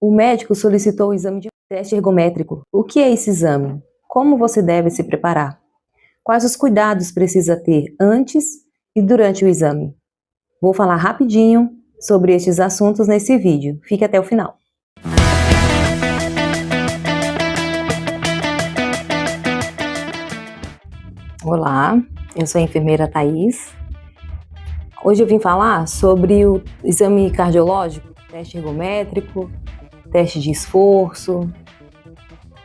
O médico solicitou o exame de teste ergométrico. O que é esse exame? Como você deve se preparar? Quais os cuidados precisa ter antes e durante o exame? Vou falar rapidinho sobre estes assuntos nesse vídeo. Fique até o final. Olá, eu sou a enfermeira Thaís. Hoje eu vim falar sobre o exame cardiológico, teste ergométrico, teste de esforço,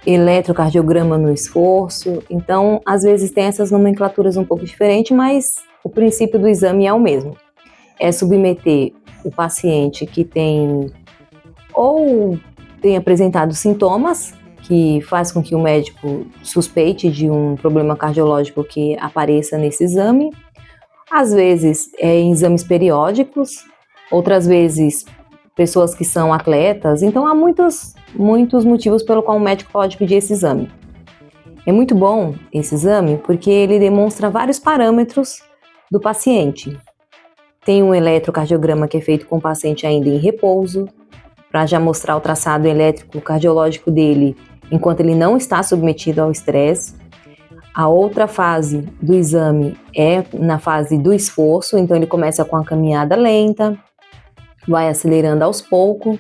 eletrocardiograma no esforço. Então, às vezes tem essas nomenclaturas um pouco diferentes, mas o princípio do exame é o mesmo. É submeter o paciente que tem apresentado sintomas que faz com que o médico suspeite de um problema cardiológico que apareça nesse exame. Às vezes em exames periódicos, outras vezes pessoas que são atletas. Então há muitos motivos pelo qual o médico pode pedir esse exame. É muito bom esse exame porque ele demonstra vários parâmetros do paciente. Tem um eletrocardiograma que é feito com o paciente ainda em repouso, para já mostrar o traçado elétrico cardiológico dele enquanto ele não está submetido ao estresse. A outra fase do exame é na fase do esforço, então ele começa com a caminhada lenta, vai acelerando aos poucos.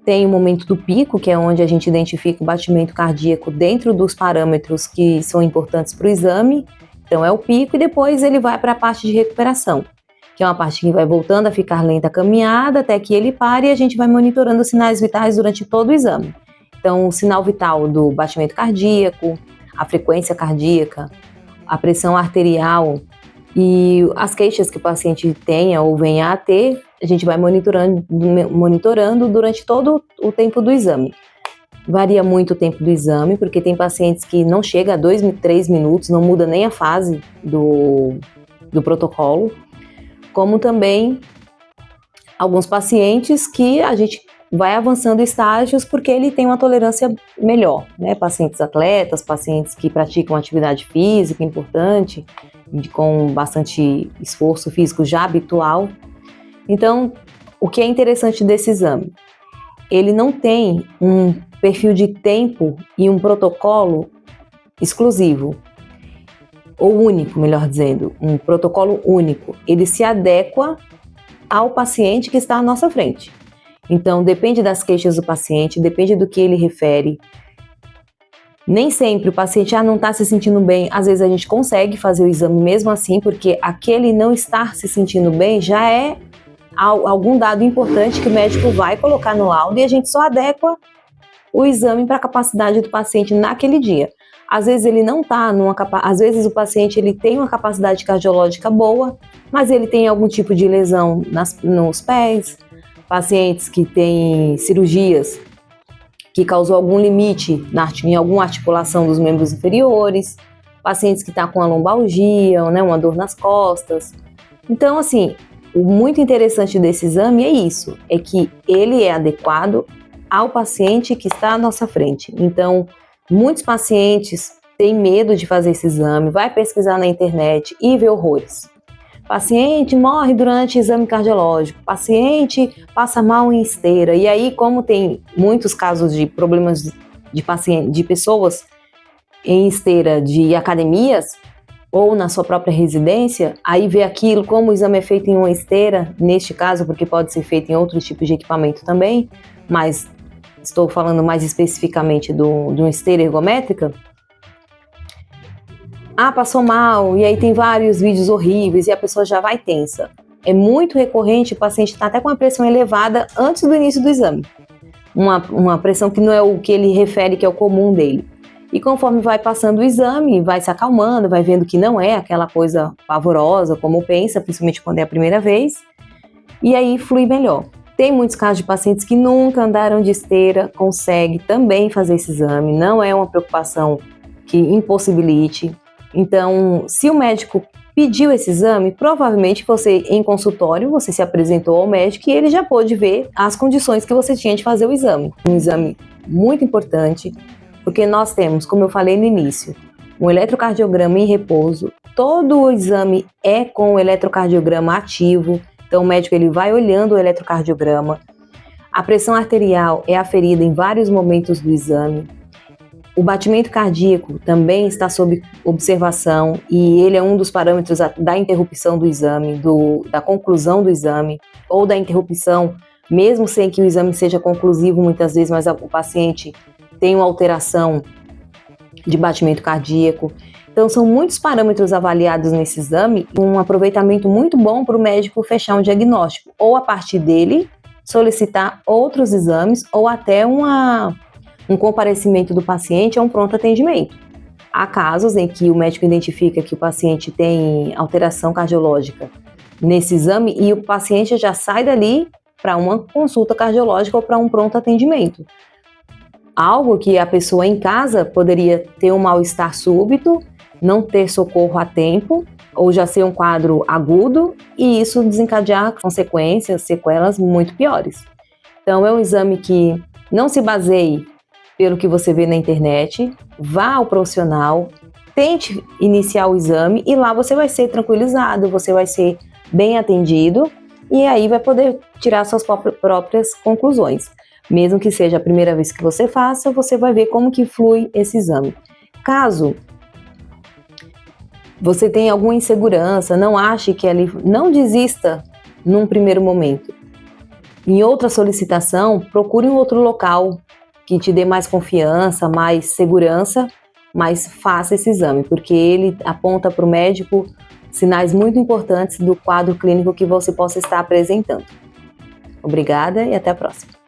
Tem o momento do pico, que é onde a gente identifica o batimento cardíaco dentro dos parâmetros que são importantes para o exame. Então é o pico e depois ele vai para a parte de recuperação, que é uma parte que vai voltando a ficar lenta a caminhada até que ele pare e a gente vai monitorando os sinais vitais durante todo o exame. Então o sinal vital do batimento cardíaco, a frequência cardíaca, a pressão arterial e as queixas que o paciente tenha ou venha a ter, a gente vai monitorando durante todo o tempo do exame. Varia muito o tempo do exame, porque tem pacientes que não chega a 2, 3 minutos, não muda nem a fase do protocolo, como também alguns pacientes que a gente vai avançando estágios porque ele tem uma tolerância melhor, né? Pacientes atletas, pacientes que praticam atividade física importante, com bastante esforço físico já habitual. Então, o que é interessante desse exame? Ele não tem um perfil de tempo e um protocolo exclusivo, ou único, melhor dizendo, um protocolo único. Ele se adequa ao paciente que está à nossa frente. Então, depende das queixas do paciente, depende do que ele refere. Nem sempre o paciente não está se sentindo bem, às vezes a gente consegue fazer o exame mesmo assim, porque aquele não estar se sentindo bem já é algum dado importante que o médico vai colocar no laudo e a gente só adequa o exame para a capacidade do paciente naquele dia. Às vezes ele não está às vezes o paciente ele tem uma capacidade cardiológica boa, mas ele tem algum tipo de lesão nos pés, pacientes que têm cirurgias que causou algum limite em alguma articulação dos membros inferiores, pacientes que estão com a lombalgia, né, uma dor nas costas. Então, assim, o muito interessante desse exame é isso, é que ele é adequado ao paciente que está à nossa frente. Então, muitos pacientes têm medo de fazer esse exame, vai pesquisar na internet e vê horrores. Paciente morre durante exame cardiológico, paciente passa mal em esteira. E aí, como tem muitos casos de problemas de pessoas em esteira de academias ou na sua própria residência, aí vê aquilo, como o exame é feito em uma esteira, neste caso, porque pode ser feito em outros tipos de equipamento também, mas estou falando mais especificamente de uma esteira ergométrica. Passou mal, e aí tem vários vídeos horríveis e a pessoa já vai tensa. É muito recorrente o paciente estar até com a pressão elevada antes do início do exame. Uma pressão que não é o que ele refere que é o comum dele. E conforme vai passando o exame, vai se acalmando, vai vendo que não é aquela coisa pavorosa como pensa, principalmente quando é a primeira vez, e aí flui melhor. Tem muitos casos de pacientes que nunca andaram de esteira, consegue também fazer esse exame, não é uma preocupação que impossibilite. Então, se o médico pediu esse exame, provavelmente você, em consultório, você se apresentou ao médico e ele já pôde ver as condições que você tinha de fazer o exame. Um exame muito importante, porque nós temos, como eu falei no início, um eletrocardiograma em repouso. Todo o exame é com o eletrocardiograma ativo, então o médico ele vai olhando o eletrocardiograma. A pressão arterial é aferida em vários momentos do exame. O batimento cardíaco também está sob observação e ele é um dos parâmetros da interrupção do exame, da conclusão do exame ou da interrupção, mesmo sem que o exame seja conclusivo muitas vezes, mas o paciente tem uma alteração de batimento cardíaco. Então, são muitos parâmetros avaliados nesse exame, um aproveitamento muito bom para o médico fechar um diagnóstico, ou a partir dele solicitar outros exames ou até um comparecimento do paciente a um pronto atendimento. Há casos em que o médico identifica que o paciente tem alteração cardiológica nesse exame e o paciente já sai dali para uma consulta cardiológica ou para um pronto atendimento. Algo que a pessoa em casa poderia ter um mal-estar súbito, não ter socorro a tempo, ou já ser um quadro agudo, e isso desencadear consequências, sequelas muito piores. Então, é um exame que não se baseie pelo que você vê na internet, vá ao profissional, tente iniciar o exame e lá você vai ser tranquilizado, você vai ser bem atendido e aí vai poder tirar suas próprias conclusões. Mesmo que seja a primeira vez que você faça, você vai ver como que flui esse exame. Caso você tenha alguma insegurança, não ache que ali, não desista num primeiro momento. Em outra solicitação, procure um outro local que te dê mais confiança, mais segurança, mas faça esse exame, porque ele aponta para o médico sinais muito importantes do quadro clínico que você possa estar apresentando. Obrigada e até a próxima.